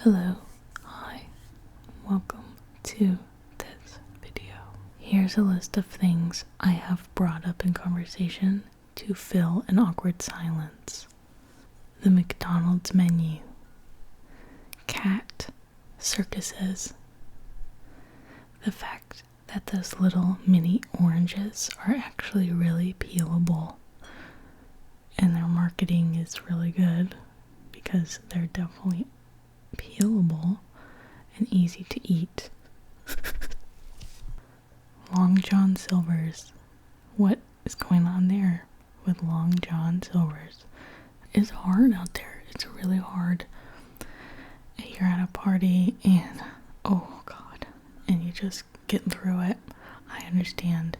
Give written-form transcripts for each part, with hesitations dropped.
Hello, hi, welcome to this video. Here's a list of things I have brought up in conversation to fill an awkward silence. The McDonald's menu, cat circuses, the fact that those little mini oranges are actually really peelable, and their marketing is really good because they're definitely peelable and easy to eat. Long John Silver's. What is going on there with Long John Silver's? It's hard out there. It's really hard. You're at a party and oh god, and you just get through it. I understand.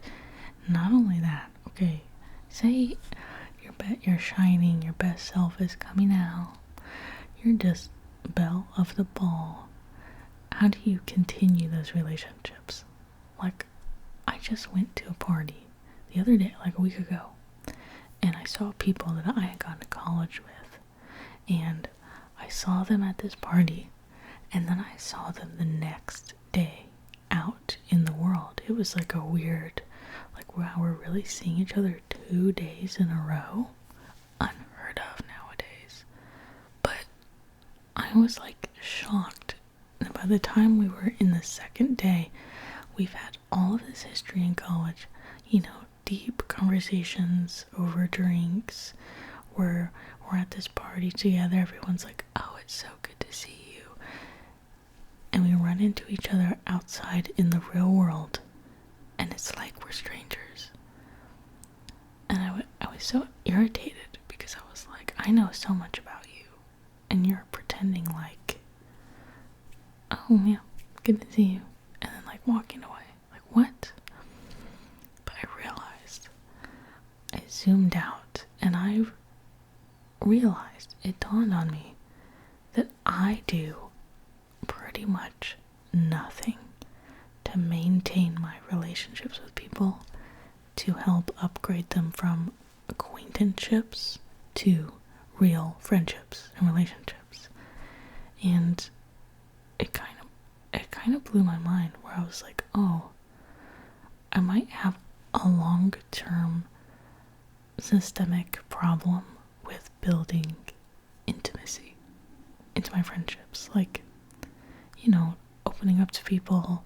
Not only that, okay, say you're shining, your best self is coming out. You're just belle of the ball. How do you continue those relationships? Like, I just went to a party the other day, like a week ago, and I saw people that I had gone to college with, and I saw them at this party, and then I saw them the next day out in the world. It was like a weird, like, wow, we're really seeing each other 2 days in a row. Unheard of nowadays. But I was like shocked. And by the time we were in the second day, we've had all of this history in college, deep conversations over drinks. We're at this party together. Everyone's like, oh, it's so good to see you. And we run into each other outside in the real world, and it's like we're strangers. And I was so irritated because I was like, I know so much about you, and you're pretending like, oh yeah, good to see you, and then like walking away. Like, what? But I zoomed out, and I realized, it dawned on me that I do pretty much nothing to maintain my relationships with people, to help upgrade them from acquaintanceships to real friendships and relationships. And it kind of blew my mind, where I was like, oh, I might have a long-term systemic problem with building intimacy into my friendships. Like, opening up to people,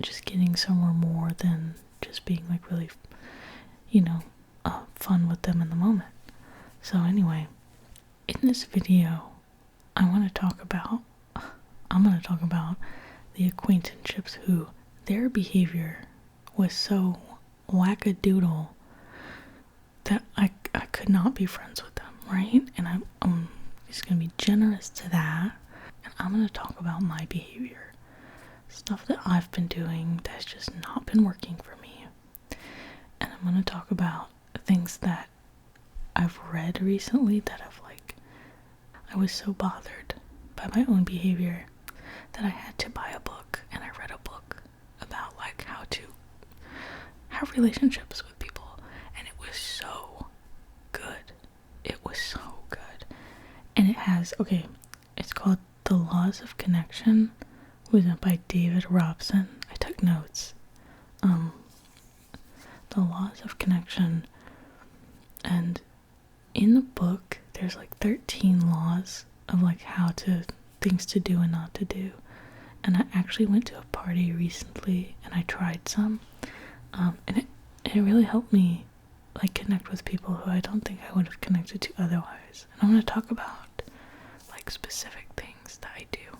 just getting somewhere more than just being like really, fun with them in the moment. So anyway, in this video, I'm going to talk about the acquaintanceships who their behavior was so wackadoodle that I could not be friends with them, right? And I'm just going to be generous to that. And I'm going to talk about my behavior. Stuff that I've been doing that's just not been working for me. And I'm going to talk about things that I've read recently that I was so bothered by my own behavior that I had to buy a book, and I read a book about like how to have relationships with people, and it was so good. It was so good. And it's called The Laws of Connection, was by David Robson. I took notes. The Laws of Connection, and in the book there's like 13 laws of like things to do and not to do. And I actually went to a party recently and I tried some, and it really helped me like connect with people who I don't think I would have connected to otherwise. And I'm going to talk about like specific things that I do.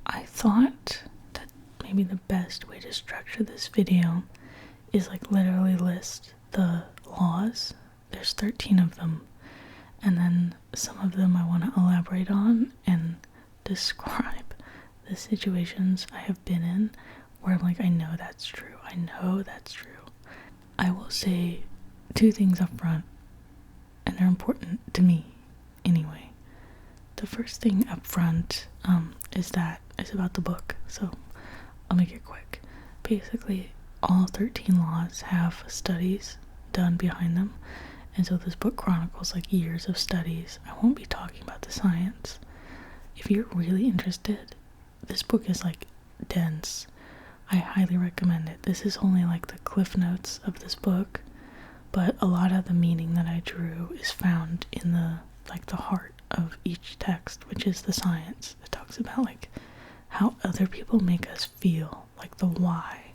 I thought that maybe the best way to structure this video is like literally list the laws. There's 13 of them, and then some of them I want to elaborate on and describe the situations I have been in where I'm like, I know that's true. I will say 2 things up front, and they're important to me anyway. The first thing up front is about the book, so I'll make it quick. Basically, all 13 laws have studies done behind them, and so this book chronicles like years of studies. I won't be talking about the science, if you're really interested, this book is like dense. I highly recommend it. This is only like the cliff notes of this book, but a lot of the meaning that I drew is found in the heart of each text, which is the science. It talks about like how other people make us feel, like the why.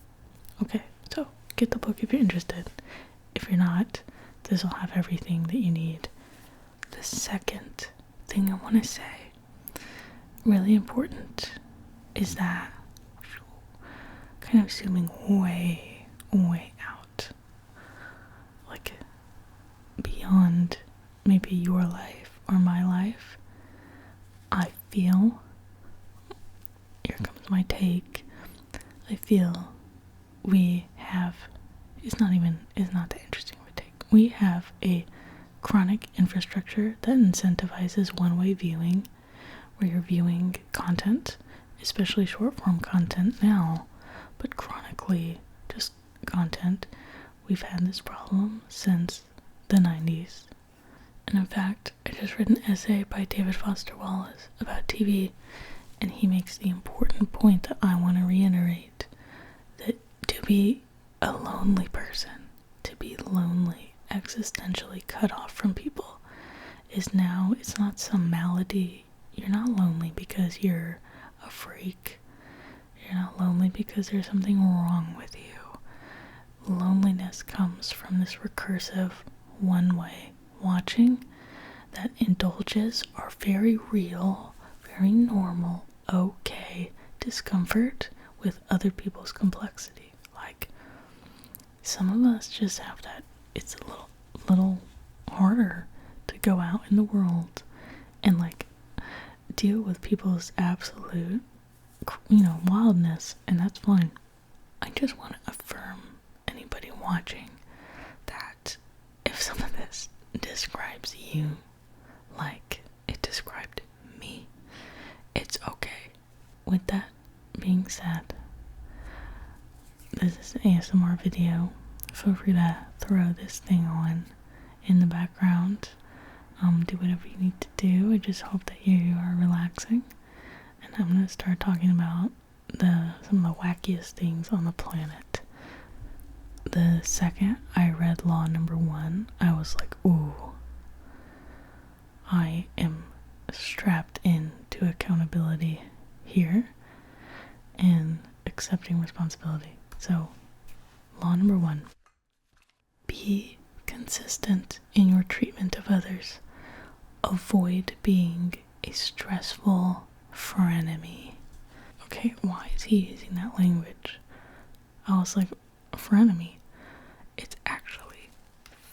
Okay, so get the book if you're interested. If you're not, this will have everything that you need. The second thing I want to say, really important, is that kind of zooming way, way out, like beyond maybe your life or my life. I feel, here comes my take, I feel we have, it's not that interesting of a take. We have a chronic infrastructure that incentivizes one-way viewing, where you're viewing content, especially short-form content now, but chronically just content. We've had this problem since the 90s. And in fact, I just read an essay by David Foster Wallace about TV, and he makes the important point that I want to reiterate, that to be a lonely person, to be lonely, existentially cut off from people, is now, it's not some malady. You're not lonely because you're a freak. You're not lonely because there's something wrong with you. Loneliness comes from this recursive, one-way watching that indulges our very real, very normal, okay discomfort with other people's complexity. Like, some of us just have that. It's a little harder to go out in the world and like deal with people's absolute, wildness, and that's fine. I just want to affirm anybody watching that if some of this describes you like it described me, it's okay. With that being said, this is an ASMR video. Feel free to throw this thing on in the background. Do whatever you need to do. I just hope that you are relaxing. And I'm going to start talking about some of the wackiest things on the planet. The second I read Law Number 1, I was like, ooh, I am strapped into accountability here and accepting responsibility. So, Law Number 1, be consistent in your treatment of others. Avoid being a stressful frenemy. Okay, why is he using that language? I was like, frenemy. It's actually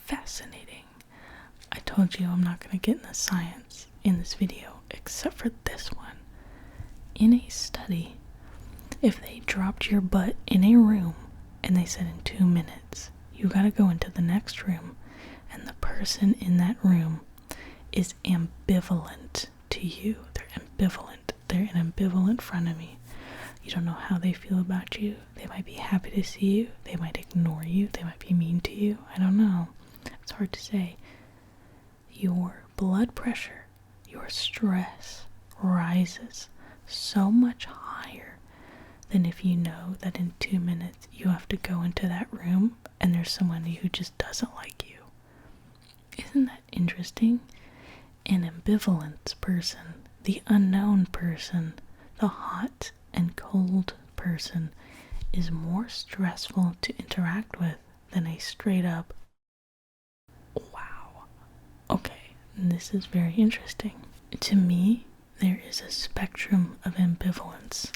fascinating. I told you I'm not going to get in the science in this video, except for this one. In a study, if they dropped your butt in a room and they said in 2 minutes, you gotta go into the next room, and the person in that room is ambivalent to you. They're ambivalent. They're an ambivalent frenemy. You don't know how they feel about you. They might be happy to see you. They might ignore you. They might be mean to you. I don't know. It's hard to say. Your blood pressure, your stress rises so much higher than if you know that in 2 minutes you have to go into that room and there's someone who just doesn't like you. Isn't that interesting? An ambivalent person, the unknown person, the hot and cold person is more stressful to interact with than a straight up, wow. Okay, this is very interesting. To me, there is a spectrum of ambivalence.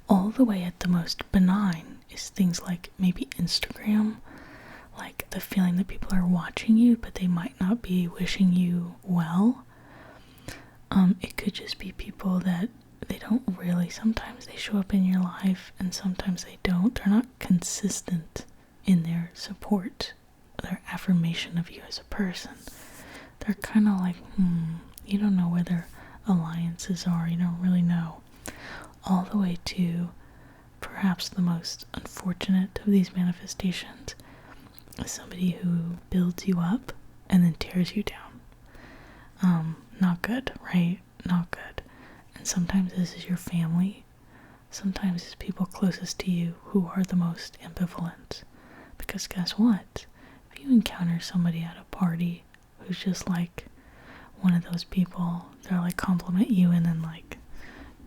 All the way at the most benign is things like maybe Instagram, like the feeling that people are watching you, but they might not be wishing you well. It could just be people that they don't really, sometimes they show up in your life and sometimes they don't. They're not consistent in their support, their affirmation of you as a person. They're kind of like, you don't know where their alliances are, you don't really know. All the way to perhaps the most unfortunate of these manifestations is somebody who builds you up and then tears you down. Not good, right? Not good. And sometimes this is your family. Sometimes it's people closest to you who are the most ambivalent. Because guess what? If you encounter somebody at a party who's just like one of those people, they're like compliment you and then like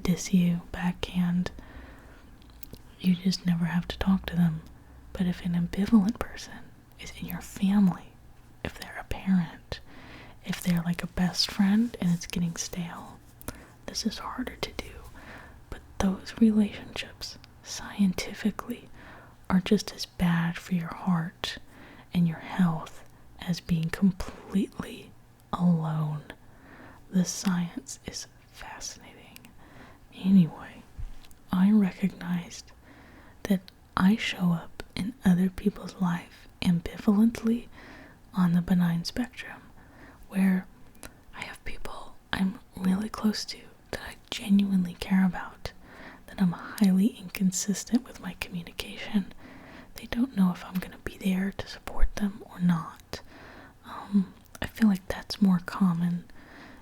diss you, backhand, you just never have to talk to them. But if an ambivalent person is in your family, if they're a parent, if they're like a best friend and it's getting stale, this is harder to do. But those relationships, scientifically, are just as bad for your heart and your health as being completely alone. The science is fascinating. Anyway, I recognized that I show up in other people's life ambivalently on the benign spectrum, where I have people I'm really close to that I genuinely care about, that I'm highly inconsistent with my communication. They don't know if I'm going to be there to support them or not. I feel like that's more common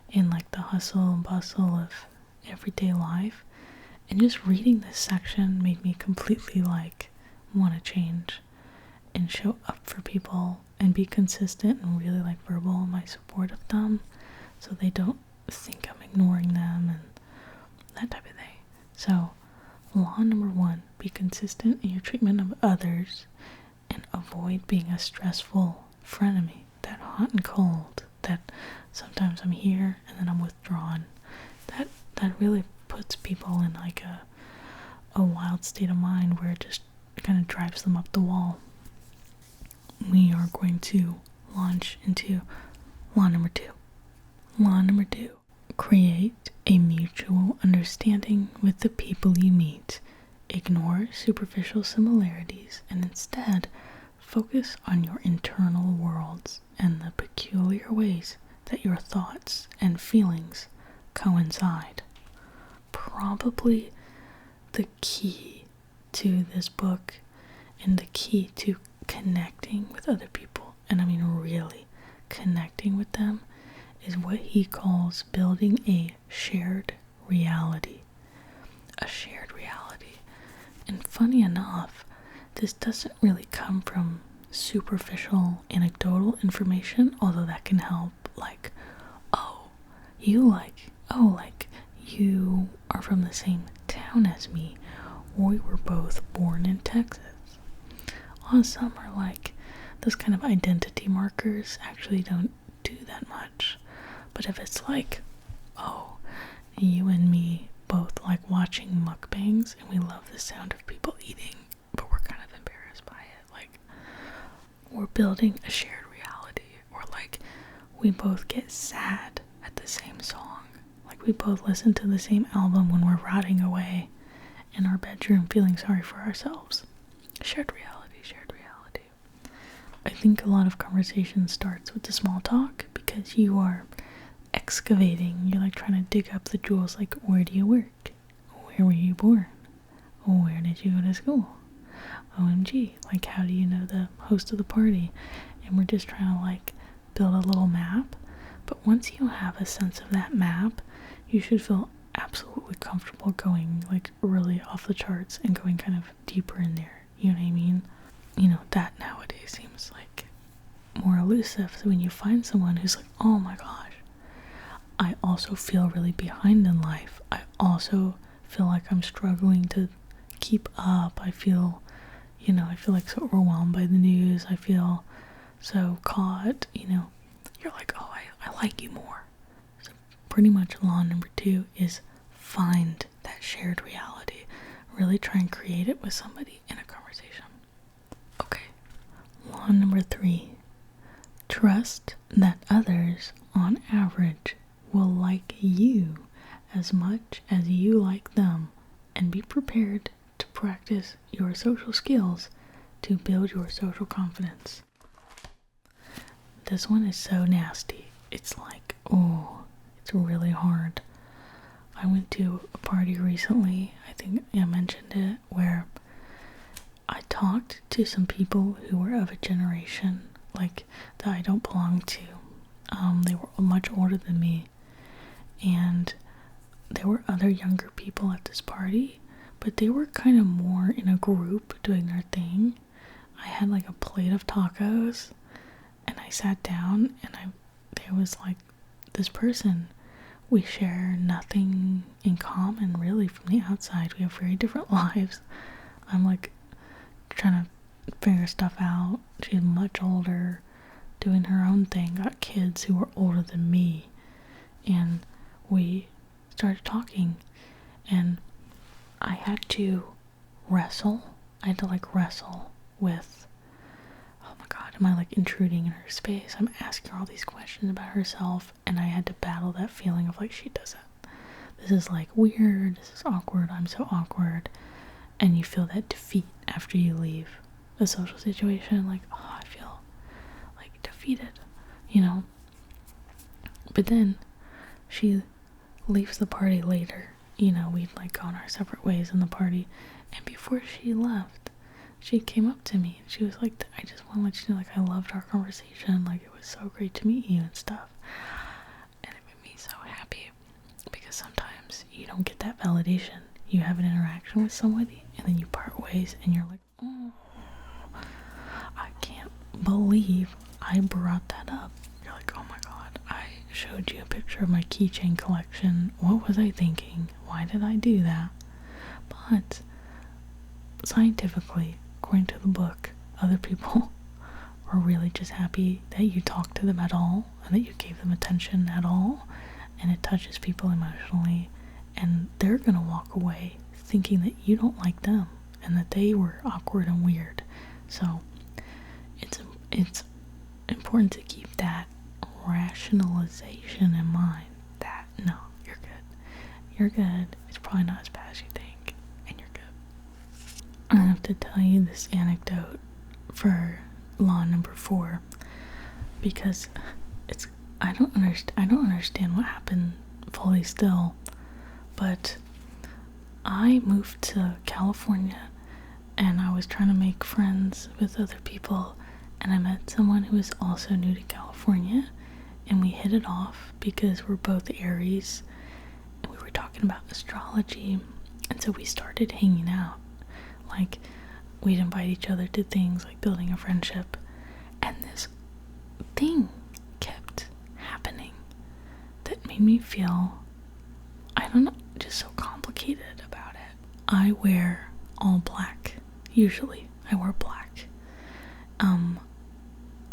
in like the hustle and bustle of everyday life. And just reading this section made me completely like want to change and show up for people and be consistent and really like verbal in my support of them, so they don't think I'm ignoring them and that type of thing. So law number 1, be consistent in your treatment of others and avoid being a stressful frenemy, that hot and cold, that sometimes I'm here and then I'm withdrawn. That really puts people in like a wild state of mind where it just kind of drives them up the wall. We are going to launch into law number 2. Law number 2, create a mutual understanding with the people you meet. Ignore superficial similarities and instead focus on your internal worlds and the peculiar ways that your thoughts and feelings coincide. Probably the key to this book and the key to connecting with other people, and I mean really connecting with them, is what he calls building a shared reality. A shared reality. And funny enough, this doesn't really come from superficial anecdotal information, although that can help, like, you are from the same town as me, or we were both born in Texas. Some are like, those kind of identity markers actually don't do that much. But if it's like, you and me both like watching mukbangs and we love the sound of people eating, but we're kind of embarrassed by it, like, we're building a shared reality. Or like, we both get sad at the same song. Like, we both listen to the same album when we're rotting away in our bedroom feeling sorry for ourselves. Shared reality. I think a lot of conversation starts with the small talk because you are excavating. You're like trying to dig up the jewels, like, where do you work? Where were you born? Where did you go to school? OMG, like, how do you know the host of the party? And we're just trying to like build a little map. But once you have a sense of that map, you should feel absolutely comfortable going like really off the charts and going kind of deeper in there. You know what I mean? You know, that nowadays seems like more elusive. So when you find someone who's like, oh my gosh, I also feel really behind in life. I also feel like I'm struggling to keep up. I feel like so overwhelmed by the news. I feel so caught, you're like, oh, I like you more. So pretty much law number 2 is find that shared reality. Really try and create it with somebody in a conversation. Okay. Law number 3, trust that others, on average, will like you as much as you like them, and be prepared to practice your social skills to build your social confidence. This one is so nasty. It's like, it's really hard. I went to a party recently, I think I mentioned it, where I talked to some people who were of a generation like that I don't belong to. They were much older than me, and there were other younger people at this party, but they were kind of more in a group doing their thing. I had like a plate of tacos, and I sat down, and there was like this person. We share nothing in common really from the outside. We have very different lives. I'm like trying to figure stuff out. She's much older, doing her own thing, got kids who were older than me, and we started talking, and I had to wrestle. I had to like wrestle with, oh my god, am I like intruding in her space? I'm asking her all these questions about herself, and I had to battle that feeling of like, she doesn't. This is like weird, this is awkward, I'm so awkward. And you feel that defeat after you leave a social situation, like, oh, I feel like defeated, you know? But then she leaves the party later. You know, we'd like gone our separate ways in the party, and before she left, she came up to me and she was like, I just want to let you know, like, I loved our conversation, like, it was so great to meet you and stuff. And it made me so happy, because sometimes you don't get that validation. You have an interaction with somebody and then you part ways and you're like, oh, I can't believe I brought that up. You're like, oh my god, I showed you a picture of my keychain collection. What was I thinking? Why did I do that? But scientifically, according to the book, other people are really just happy that you talked to them at all and that you gave them attention at all, and it touches people emotionally, and they're gonna walk away thinking that you don't like them and that they were awkward and weird. So it's important to keep that rationalization in mind, that no, you're good, it's probably not as bad as you think, and you're good. I have to tell you this anecdote for law number 4, because I don't understand what happened fully still, but I moved to California and I was trying to make friends with other people, and I met someone who was also new to California, and we hit it off because we're both Aries, and we were talking about astrology, and so we started hanging out. Like, we'd invite each other to things like building a friendship, and this thing kept happening that made me feel, I don't know, just so complicated about it. I wear all black. Usually I wear black.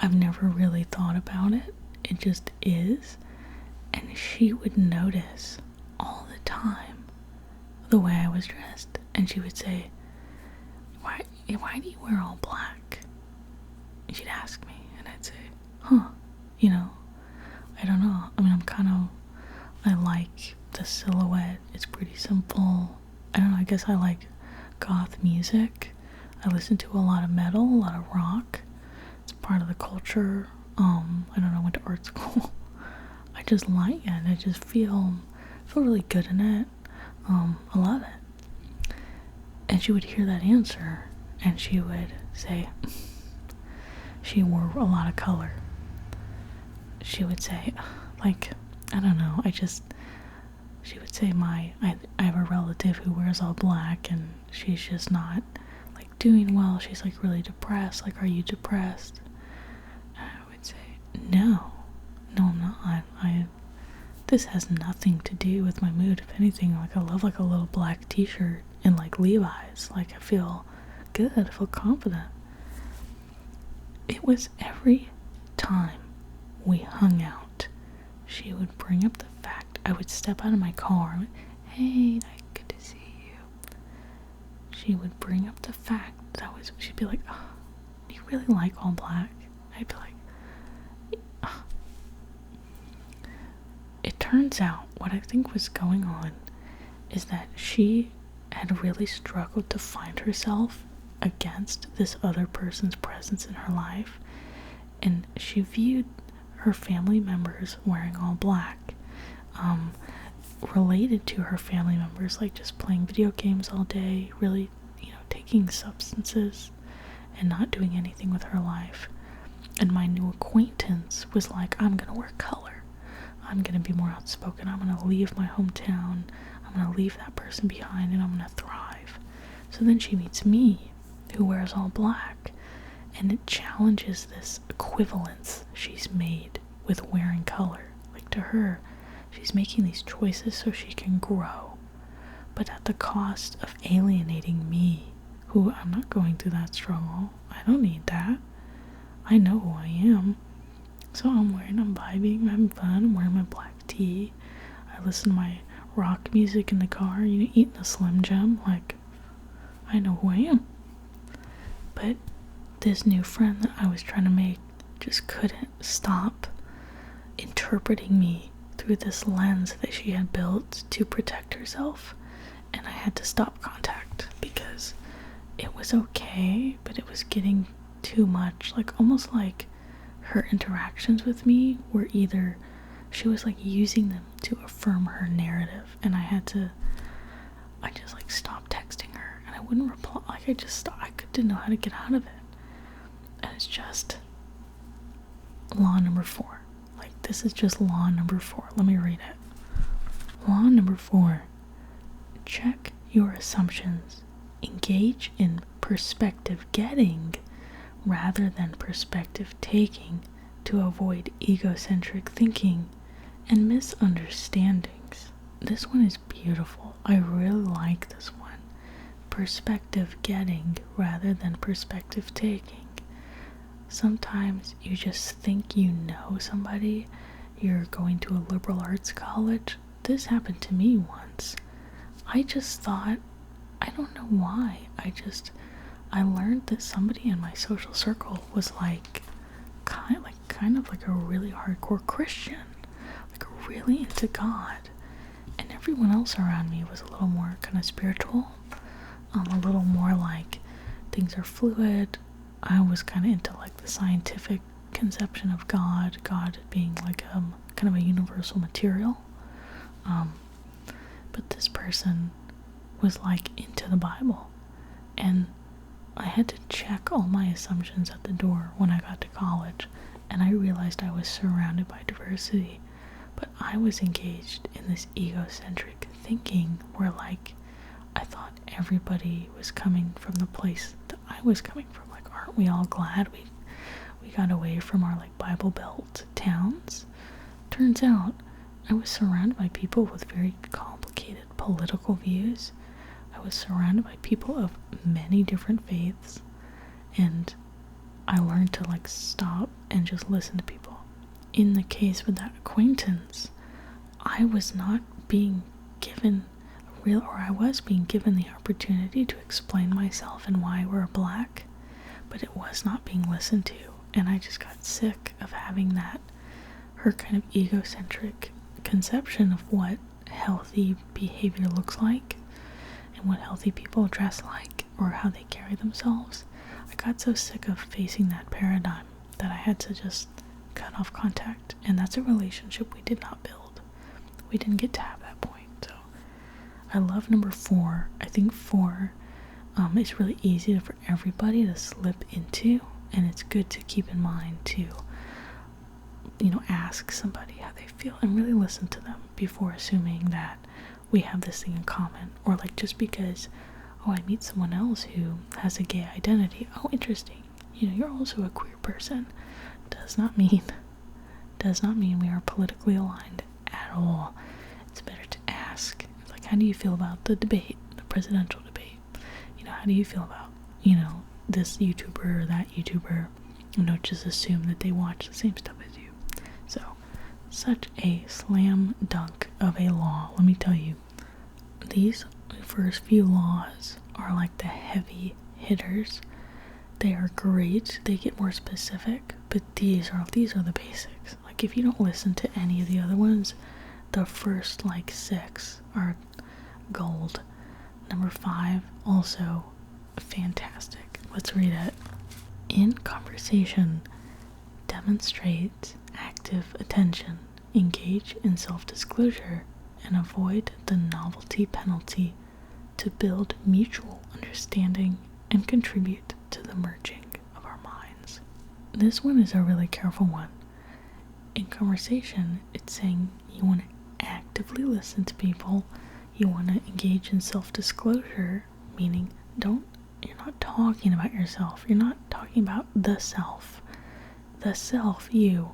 I've never really thought about it. It just is. And she would notice all the time the way I was dressed, and she would say, why do you wear all black? And she'd ask me, and I'd say, you know, I don't know. I mean, I like the silhouette. It's pretty simple. I don't know, I guess I like goth music. I listen to a lot of metal, a lot of rock. It's part of the culture. I don't know, I went to art school. I just like it. I just feel really good in it. I love it. And she would hear that answer, and she would say, she wore a lot of color. She would say, like, I don't know, she would say, I have a relative who wears all black, and she's just not, like, doing well. She's, like, really depressed. Like, are you depressed? And I would say, no, I'm not. This has nothing to do with my mood. If anything, like, I love, like, a little black t-shirt and, like, Levi's. Like, I feel good. I feel confident. It was every time we hung out, she would bring up the fact, I would step out of my car and, hey, good to see you. She would bring up the fact that she'd be like, oh, do you really like all black? I'd be like, oh. It turns out what I think was going on is that she had really struggled to find herself against this other person's presence in her life, and she viewed her family members wearing all black related to her family members, like just playing video games all day, really, taking substances and not doing anything with her life. And my new acquaintance was like, I'm gonna wear color, I'm gonna be more outspoken, I'm gonna leave my hometown, I'm gonna leave that person behind and I'm gonna thrive. So then she meets me, who wears all black, and it challenges this equivalence she's made with wearing color. Like, to her, she's making these choices so she can grow, but at the cost of alienating me, who I'm not going through that struggle. I don't need that. I know who I am. So I'm vibing, I'm having fun, I'm wearing my black tee. I listen to my rock music in the car, eating a Slim Jim, like, I know who I am. But this new friend that I was trying to make just couldn't stop interpreting me through this lens that she had built to protect herself, and I had to stop contact because it was okay, but it was getting too much. Like, almost like her interactions with me were either she was like using them to affirm her narrative, and I just like stopped texting her and I wouldn't reply. Like, I didn't know how to get out of it. And it's just law number 4. Like, this is just law number 4. Let me read it. Law number 4: check your assumptions. Engage in perspective getting rather than perspective taking to avoid egocentric thinking and misunderstandings. This one is beautiful. I really like this one. Perspective getting rather than perspective taking. Sometimes you just think you know somebody. You're going to a liberal arts college. This happened to me once. I just thought, I don't know why, I learned that somebody in my social circle was kind of like a really hardcore Christian, like really into God, and everyone else around me was a little more kind of spiritual, a little more like things are fluid. I was kind of into like the scientific conception of God being like kind of a universal material, but this person was like into the Bible, and I had to check all my assumptions at the door when I got to college, and I realized I was surrounded by diversity, but I was engaged in this egocentric thinking where, like, I thought everybody was coming from the place that I was coming from. Like, aren't we all glad we got away from our, like, Bible Belt towns? Turns out I was surrounded by people with very complicated political views. I was surrounded by people of many different faiths, and I learned to like stop and just listen to people. In the case with that acquaintance, I was not being given I was being given the opportunity to explain myself and why we're black, but it was not being listened to, and I just got sick of having her kind of egocentric conception of what healthy behavior looks like and what healthy people dress like or how they carry themselves. I got so sick of facing that paradigm that I had to just cut off contact, and that's a relationship we did not build. We didn't get to have that point. So I love number 4. I think 4 is really easy for everybody to slip into, and it's good to keep in mind to ask somebody how they feel and really listen to them before assuming that we have this thing in common, or like just because I meet someone else who has a gay identity, interesting, you're also a queer person, does not mean we are politically aligned at all. It's better to ask. It's like, how do you feel about the presidential debate? How do you feel about this YouTuber or that YouTuber? Just assume that they watch the same stuff as you. So, such a slam dunk of a law. Let me tell you, these first few laws are like the heavy hitters. They are great. They get more specific, but these are the basics. Like, if you don't listen to any of the other ones, the first 6 are gold. Number 5, also fantastic. Let's read it. In conversation, demonstrate active attention, engage in self-disclosure, and avoid the novelty penalty to build mutual understanding and contribute to the merging of our minds. This one is a really careful one. In conversation, it's saying you want to actively listen to people. You want to engage in self-disclosure, meaning you're not talking about yourself. You're not talking about the self. The self, you,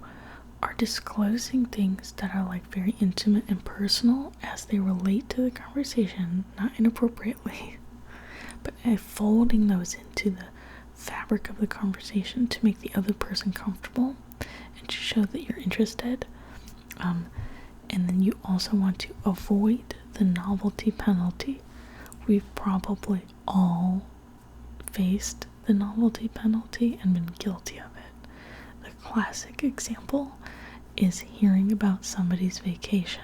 are disclosing things that are like very intimate and personal as they relate to the conversation, not inappropriately, but folding those into the fabric of the conversation to make the other person comfortable and to show that you're interested. And then you also want to avoid the novelty penalty. We've probably all faced the novelty penalty and been guilty of it. The classic example is hearing about somebody's vacation.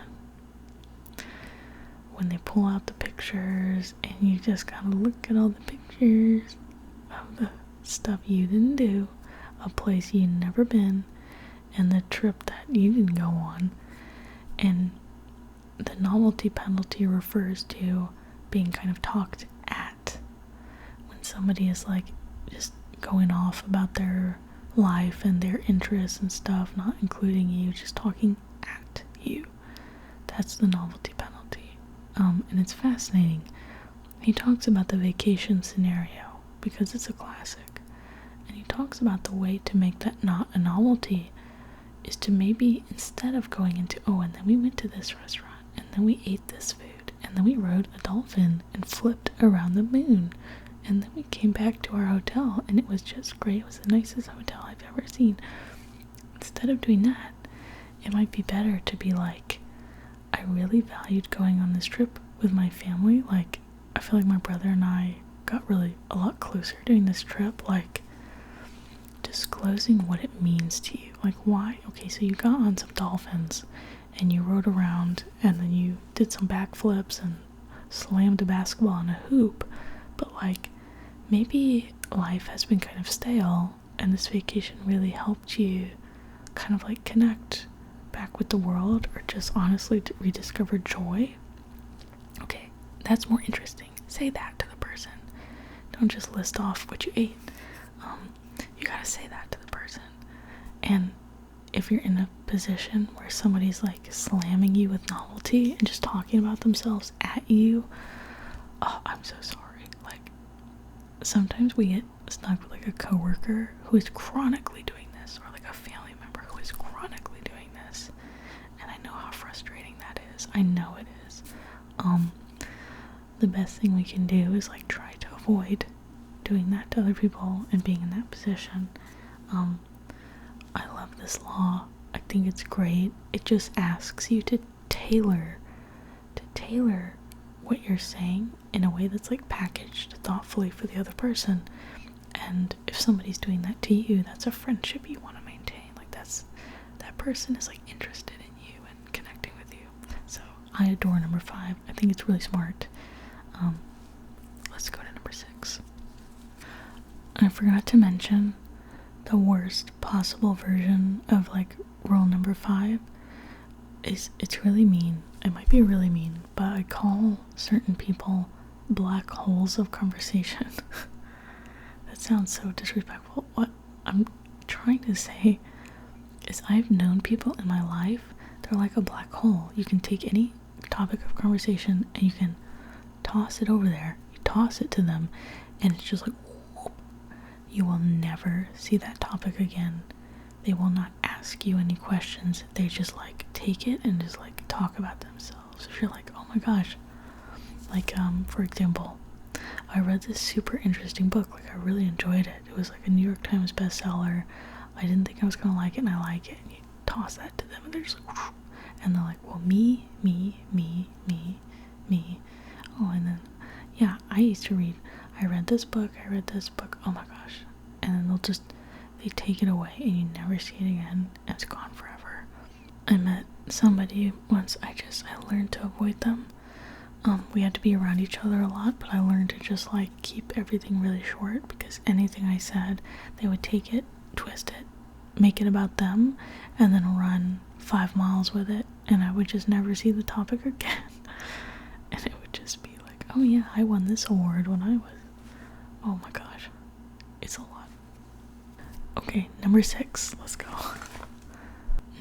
When they pull out the pictures and you just gotta look at all the pictures of the stuff you didn't do, a place you'd never been, and the trip that you didn't go on. And the novelty penalty refers to being kind of talked at. When somebody is like just going off about their life and their interests and stuff, not including you, just talking at you. That's the novelty penalty. And it's fascinating. He talks about the vacation scenario because it's a classic. And he talks about the way to make that not a novelty is to maybe, instead of going into, and then we went to this restaurant, and then we ate this food, and then we rode a dolphin and flipped around the moon, and then we came back to our hotel, and it was just great. It was the nicest hotel I've ever seen. Instead of doing that, it might be better to be like, I really valued going on this trip with my family. Like, I feel like my brother and I got really a lot closer doing this trip. Like, disclosing what it means to you. Like, why? Okay, so you got on some dolphins and you rode around and then you did some backflips and slammed a basketball on a hoop, but like, maybe life has been kind of stale and this vacation really helped you kind of like connect back with the world, or just honestly to rediscover joy. Okay, that's more interesting. Say that to the person. Don't just list off what you ate. You gotta say that to the person. And if you're in a position where somebody's like slamming you with novelty and just talking about themselves at you, I'm so sorry. Like, sometimes we get stuck with like a coworker who is chronically doing this, or like a family member who is chronically doing this, and I know how frustrating that is. I know it is. The best thing we can do is like try to avoid doing that to other people and being in that position. I love this law. I think it's great. It just asks you to tailor what you're saying in a way that's like packaged thoughtfully for the other person. And if somebody's doing that to you, that's a friendship you want to maintain. Like, that person is like interested in you and connecting with you. So I adore number 5. I think it's really smart. Let's go to number 6. I forgot to mention the worst possible version of like rule number 5 is, it's really mean. It might be really mean, but I call certain people black holes of conversation. That sounds so disrespectful. What I'm trying to say is I've known people in my life, they're like a black hole. You can take any topic of conversation and you can toss it over there. You toss it to them and it's just like, whoop. You will never see that topic again. They will not ask you any questions. They just like take it and just like talk about themselves. If you're like, oh my gosh. Like, for example, I read this super interesting book. Like, I really enjoyed it. It was like a New York Times bestseller. I didn't think I was gonna like it, and I like it. And you toss that to them, and they're just like, whoosh. And they're like, well, me. Oh, and then, yeah, I read this book. Oh my gosh. And then they take it away, and you never see it again, and it's gone forever. I met somebody once, I learned to avoid them. We had to be around each other a lot, but I learned to just like keep everything really short, because anything I said, they would take it, twist it, make it about them, and then run 5 miles with it, and I would just never see the topic again. And it would just be like, oh yeah, I won this award when I was, oh my gosh, it's a lot. Okay, number 6, let's go.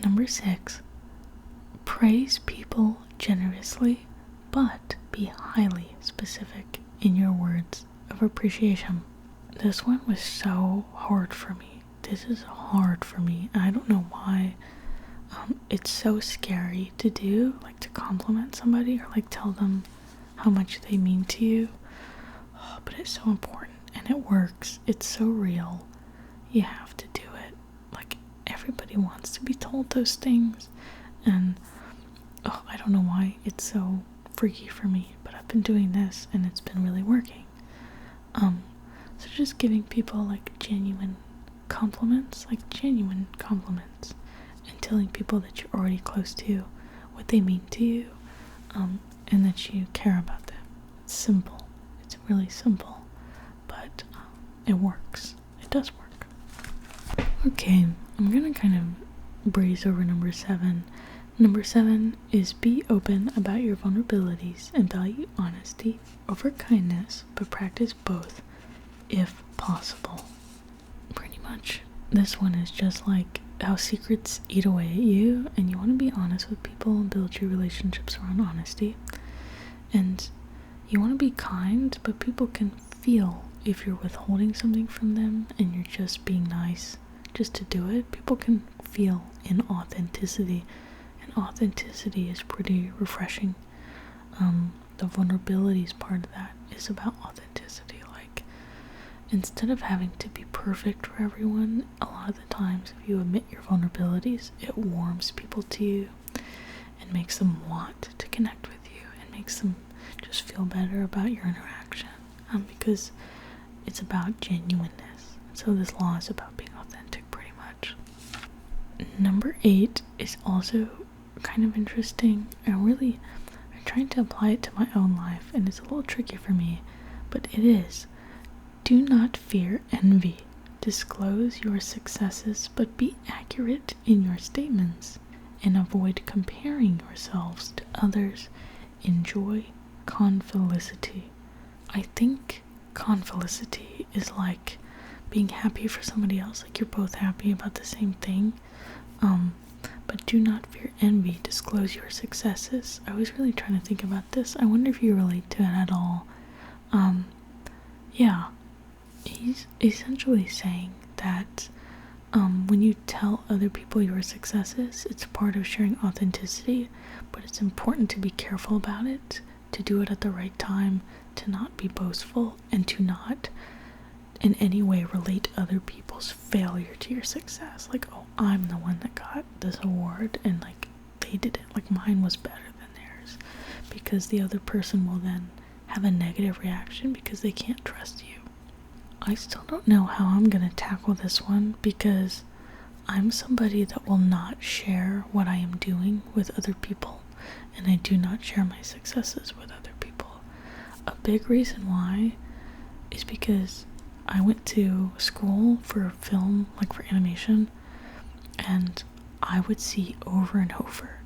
Number 6, praise people generously, but be highly specific in your words of appreciation. This one was so hard for me. This is hard for me. I don't know why. It's so scary to do, like to compliment somebody or like tell them how much they mean to you. But it's so important and it works. It's so real. You have to do it. Like, everybody wants to be told those things. And I don't know why it's so freaky for me, but I've been doing this and it's been really working. So just giving people like genuine compliments, and telling people that you're already close to, what they mean to you, and that you care about them. It's simple. It's really simple, but it works. It does work. Okay, I'm gonna kind of breeze over number 7. Number 7 is be open about your vulnerabilities and value honesty over kindness, but practice both if possible. Pretty much, this one is just like how secrets eat away at you, and you want to be honest with people and build your relationships around honesty. And you want to be kind, but people can feel if you're withholding something from them and you're just being nice just to do it. People can feel inauthenticity, and authenticity is pretty refreshing. The vulnerabilities part of that is about authenticity. Like, instead of having to be perfect for everyone, a lot of the times if you admit your vulnerabilities, it warms people to you and makes them want to connect with you and makes them just feel better about your interaction, because it's about genuineness. So this law is about being authentic pretty much. Number 8 is also kind of interesting. I'm trying to apply it to my own life, and it's a little tricky for me, but it is: do not fear envy. Disclose your successes, but be accurate in your statements, and avoid comparing yourselves to others. Enjoy confelicity. I think confelicity is like being happy for somebody else, like you're both happy about the same thing. But do not fear envy. Disclose your successes. I was really trying to think about this. I wonder if you relate to it at all. Yeah. He's essentially saying that when you tell other people your successes, it's part of sharing authenticity, but it's important to be careful about it, to do it at the right time, to not be boastful, and to not in any way relate other people's failure to your success. Like, oh, I'm the one that got this award, and like they did it, like mine was better than theirs, because the other person will then have a negative reaction because they can't trust you. I still don't know how I'm gonna tackle this one, because I'm somebody that will not share what I am doing with other people, and I do not share my successes with other people. A big reason why is because I went to school for film, like for animation, and I would see over and over,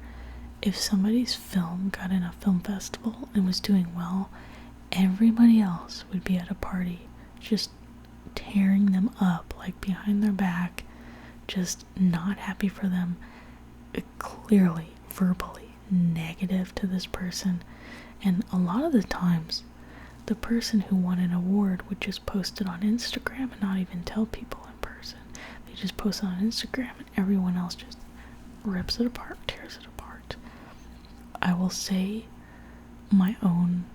if somebody's film got in a film festival and was doing well, everybody else would be at a party just tearing them up, like behind their back, just not happy for them, clearly verbally negative to this person. And a lot of the times the person who won an award would just post it on Instagram and not even tell people in person. They just post it on Instagram and everyone else just rips it apart, tears it apart. I will say my own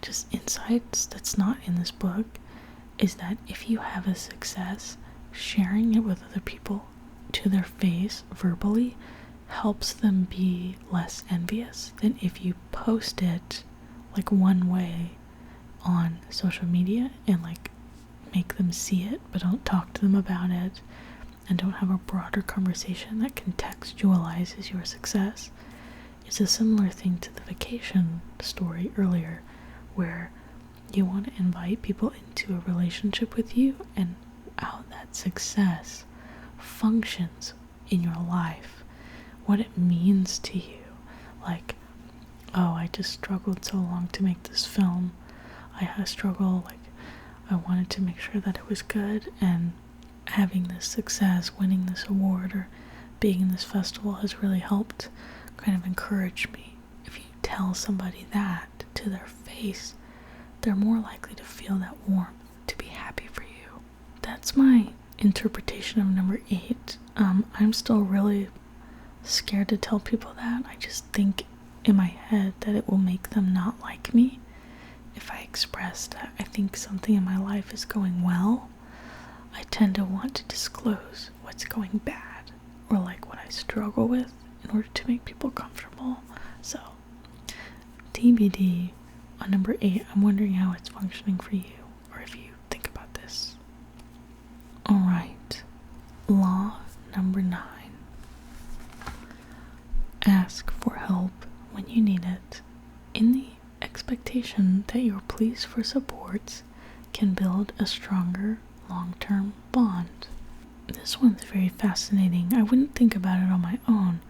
just insights that's not in this book is that if you have a success, sharing it with other people to their face verbally helps them be less envious than if you post it like one way on social media and like make them see it but don't talk to them about it and don't have a broader conversation that contextualizes your success. It's a similar thing to the vacation story earlier, where you want to invite people into a relationship with you and how that success functions in your life, what it means to you. Like, oh, I just struggled so long to make this film. I had a struggle, like I wanted to make sure that it was good, and having this success, winning this award or being in this festival has really helped kind of encourage me. If you tell somebody that to their face, they're more likely to feel that warmth, to be happy for you. That's my interpretation of number 8. I'm still really scared to tell people that. I just think in my head that it will make them not like me if I express that I think something in my life is going well. I tend to want to disclose what's going bad, or like what I struggle with, in order to make people comfortable. So TBD on number 8. I'm wondering how it's functioning for you, or if you think about this. Alright, law number 9. Ask for help when you need it, in the expectation that your pleas for supports can build a stronger long-term bond. This one's very fascinating. I wouldn't think about it on my own,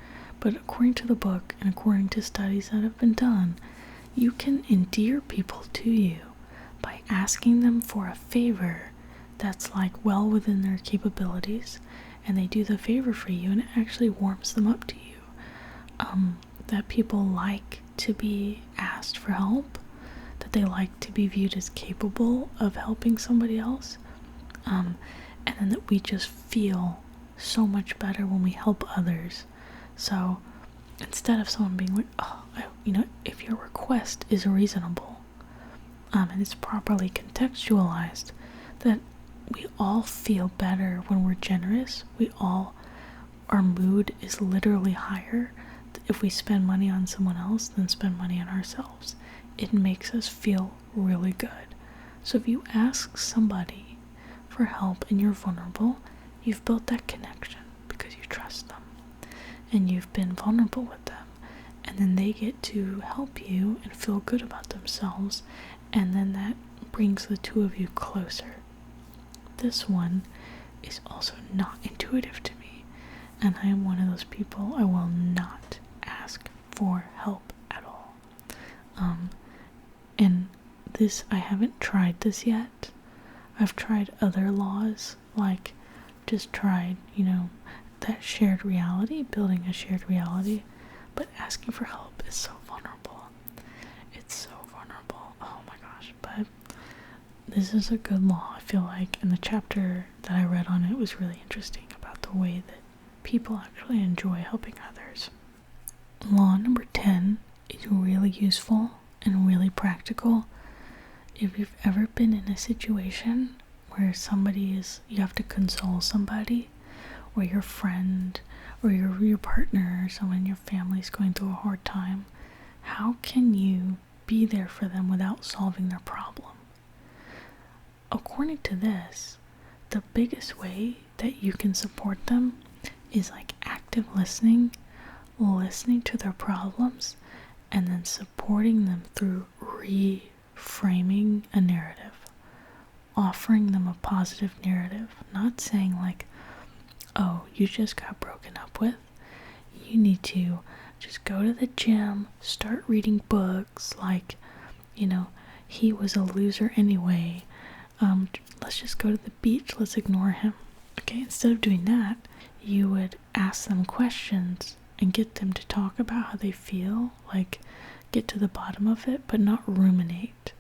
but according to the book and according to studies that have been done, you can endear people to you by asking them for a favor that's like well within their capabilities, and they do the favor for you, and it actually warms them up to you. That people like to be asked for help, that they like to be viewed as capable of helping somebody else, and then that we just feel so much better when we help others. So instead of someone being like, if your request is reasonable, and it's properly contextualized, that we all feel better when we're generous. Our mood is literally higher if we spend money on someone else than spend money on ourselves. It makes us feel really good. So if you ask somebody for help and you're vulnerable, you've built that connection because you trust them and you've been vulnerable with them, and then they get to help you and feel good about themselves, and then that brings the two of you closer. This one is also not intuitive to me, and I am one of those people. I will not ask for help at all. And this, I haven't tried this yet. I've tried other laws, like just tried, that shared reality, building a shared reality, but asking for help is so vulnerable. It's so vulnerable. Oh my gosh. But this is a good law, I feel like, and the chapter that I read on it was really interesting about the way that people actually enjoy helping others. Law number 10 is really useful and really practical. If you've ever been in a situation where you have to console somebody, or your friend, or your partner, or someone in your family is going through a hard time, how can you be there for them without solving their problem? According to this, the biggest way that you can support them is like active listening to their problems, and then supporting them through reframing a narrative, offering them a positive narrative, not saying like, oh, you just got broken up with, you need to just go to the gym, start reading books, like, he was a loser anyway, let's just go to the beach, let's ignore him. Okay, instead of doing that, you would ask them questions and get them to talk about how they feel, like get to the bottom of it, but not ruminate.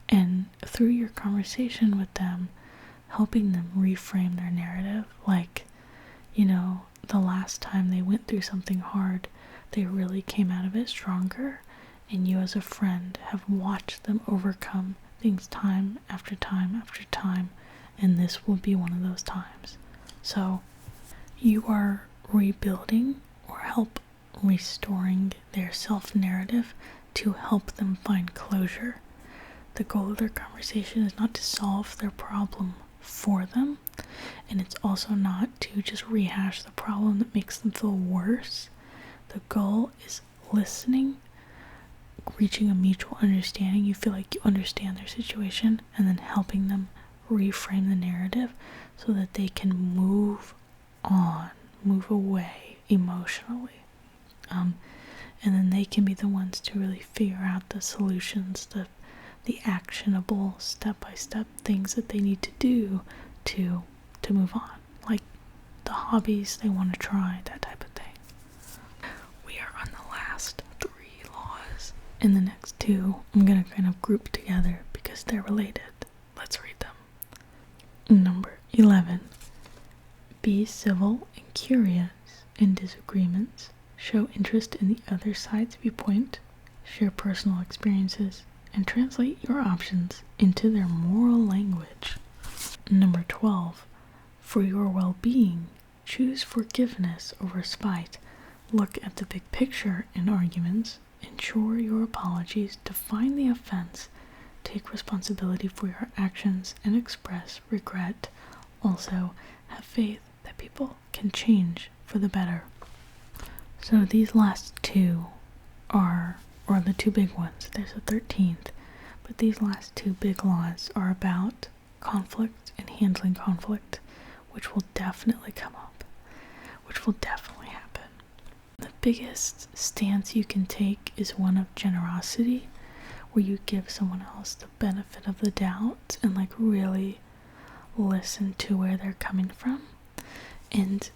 And through your conversation with them, helping them reframe their narrative, like, the last time they went through something hard, they really came out of it stronger, and you as a friend have watched them overcome things time after time after time, and this will be one of those times. So you are rebuilding or help restoring their self-narrative to help them find closure. The goal of their conversation is not to solve their problem for them, and it's also not to just rehash the problem that makes them feel worse. The goal is listening, reaching a mutual understanding. You feel like you understand their situation, and then helping them reframe the narrative so that they can move on, move away emotionally. And then they can be the ones to really figure out the solutions, the actionable step-by-step things that they need to do to move on, like the hobbies they want to try, that type of thing. We are on the last 3 laws, And the next two I'm gonna kind of group together because they're related. Let's read them. Number 11. Be civil and curious in disagreements. Show interest in the other side's viewpoint. Share personal experiences and translate your options into their moral language. Number 12. For your well-being, choose forgiveness over spite. Look at the big picture in arguments. Ensure your apologies. Define the offense. Take responsibility for your actions and express regret. Also, have faith that people can change for the better. So these last two are, or the two big ones, there's a 13th, but these last two big laws are about conflict and handling conflict, which will definitely come up, which will definitely happen. The biggest stance you can take is one of generosity, where you give someone else the benefit of the doubt and like really listen to where they're coming from. And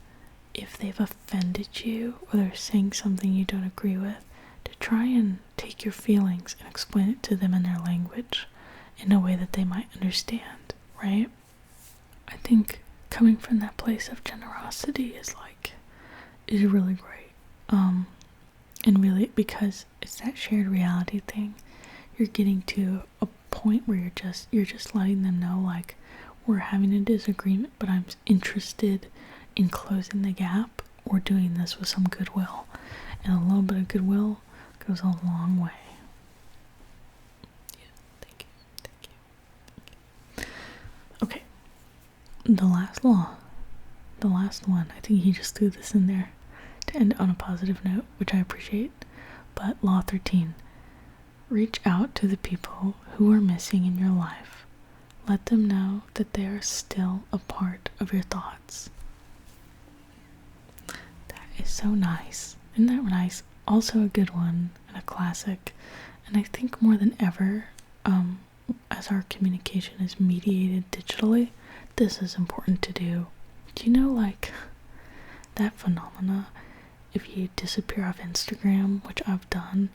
if they've offended you or they're saying something you don't agree with, to try and take your feelings and explain it to them in their language in a way that they might understand, right? I think coming from that place of generosity is really great. And really, because it's that shared reality thing, you're getting to a point where you're just letting them know, like, we're having a disagreement, but I'm interested in closing the gap or doing this with some goodwill. And a little bit of goodwill goes a long way. Yeah, thank you. Okay, the last law, the last one, I think he just threw this in there to end on a positive note, which I appreciate. But law 13, reach out to the people who are missing in your life. Let them know that they are still a part of your thoughts. That is so nice. Isn't that nice? Also a good one and a classic. And I think more than ever, as our communication is mediated digitally, this is important to do. Do you know, like, that phenomena, if you disappear off Instagram, which I've done,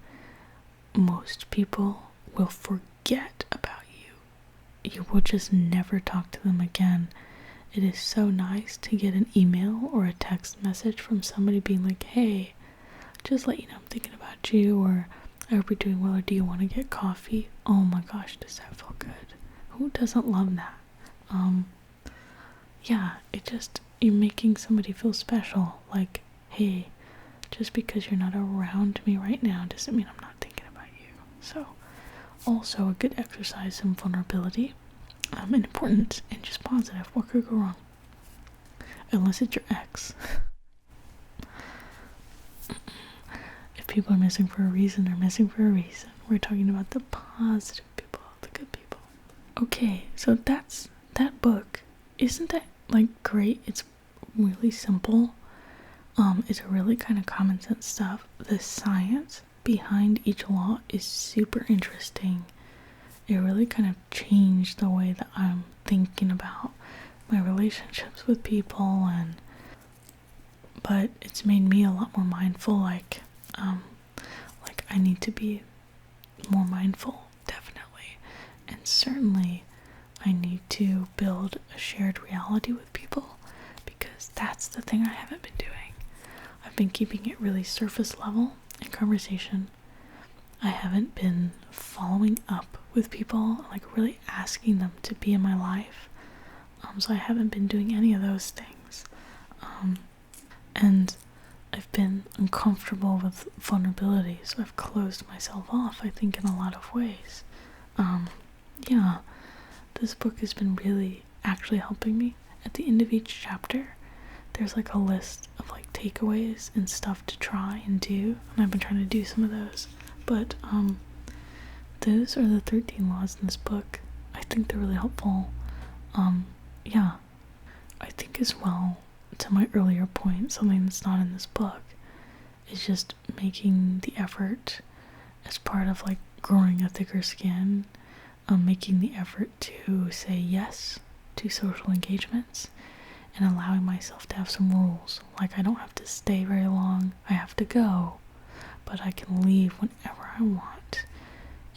most people will forget about you. You will just never talk to them again. It is so nice to get an email or a text message from somebody being like, hey, just let you know I'm thinking about you, or I hope you're doing well, or do you want to get coffee? Oh my gosh, does that feel good? Who doesn't love that? Yeah, you're making somebody feel special. Like, hey, just because you're not around me right now doesn't mean I'm not thinking about you. So, also a good exercise in vulnerability, and important and just positive. What could go wrong? Unless it's your ex. If people are missing for a reason, they're missing for a reason. We're talking about the positive people, the good people. Okay, so that's that book. Isn't that, like, great? It's really simple. It's really kind of common sense stuff. The science behind each law is super interesting. It really kind of changed the way that I'm thinking about my relationships with people, but it's made me a lot more mindful. Like I need to be more mindful, definitely, and certainly I need to build a shared reality with people, because that's the thing I haven't been doing. I've been keeping it really surface level in conversation. I haven't been following up with people, like really asking them to be in my life. So I haven't been doing any of those things. And I've been uncomfortable with vulnerability, so I've closed myself off, I think, in a lot of ways. Yeah, this book has been really actually helping me. At the end of each chapter, there's like a list of like takeaways and stuff to try and do, and I've been trying to do some of those. But those are the 13 laws in this book. I think they're really helpful. Yeah, I think as well, to my earlier point, something that's not in this book is just making the effort as part of like growing a thicker skin, making the effort to say yes to social engagements and allowing myself to have some rules. Like, I don't have to stay very long, I have to go, but I can leave whenever I want.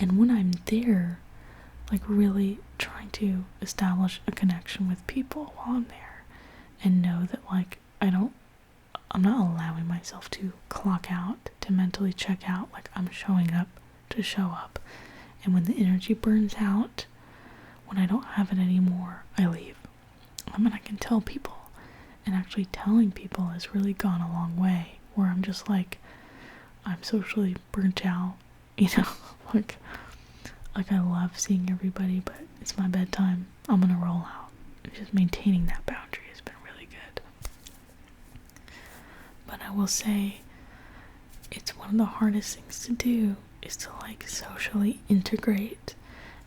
And when I'm there, like really trying to establish a connection with people while I'm there, and know that like I'm not allowing myself to clock out, to mentally check out. Like, I'm showing up to show up. And when the energy burns out, when I don't have it anymore, I leave. And I can tell people. And actually telling people has really gone a long way. Where I'm just like, I'm socially burnt out. You know, like I love seeing everybody, but it's my bedtime. I'm gonna roll out. And just maintaining that boundary has been really good. But I will say, it's one of the hardest things to do, is to like socially integrate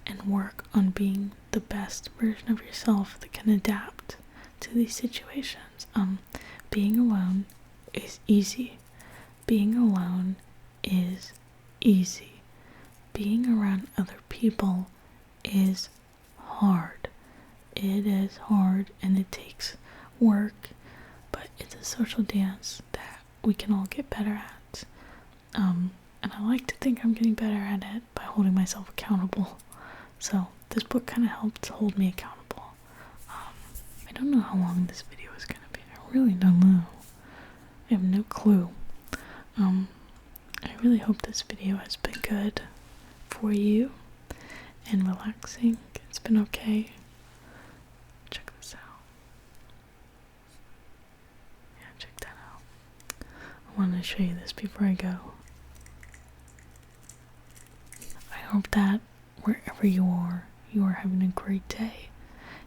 and work on being the best version of yourself that can adapt to these situations. Being alone is easy. Being alone is easy. Being around other people is hard. It is hard and it takes work, but it's a social dance that we can all get better at. And I like to think I'm getting better at it by holding myself accountable. So this book kind of helped hold me accountable. I don't know how long this video is going to be. I really don't know. I have no clue. I really hope this video has been good for you and relaxing. It's been okay. Check this out. Yeah, check that out. I want to show you this before I go. I hope that wherever you are having a great day.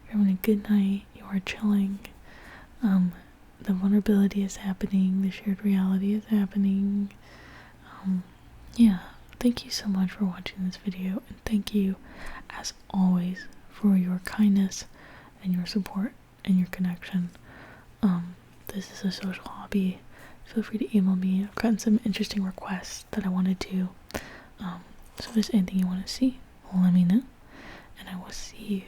You're having a good night. You are chilling. The vulnerability is happening. The shared reality is happening. Yeah. Thank you so much for watching this video, and thank you, as always, for your kindness and your support and your connection. This is a social hobby. Feel free to email me. I've gotten some interesting requests that I want to do. So if there's anything you want to see, let me know, and I will see you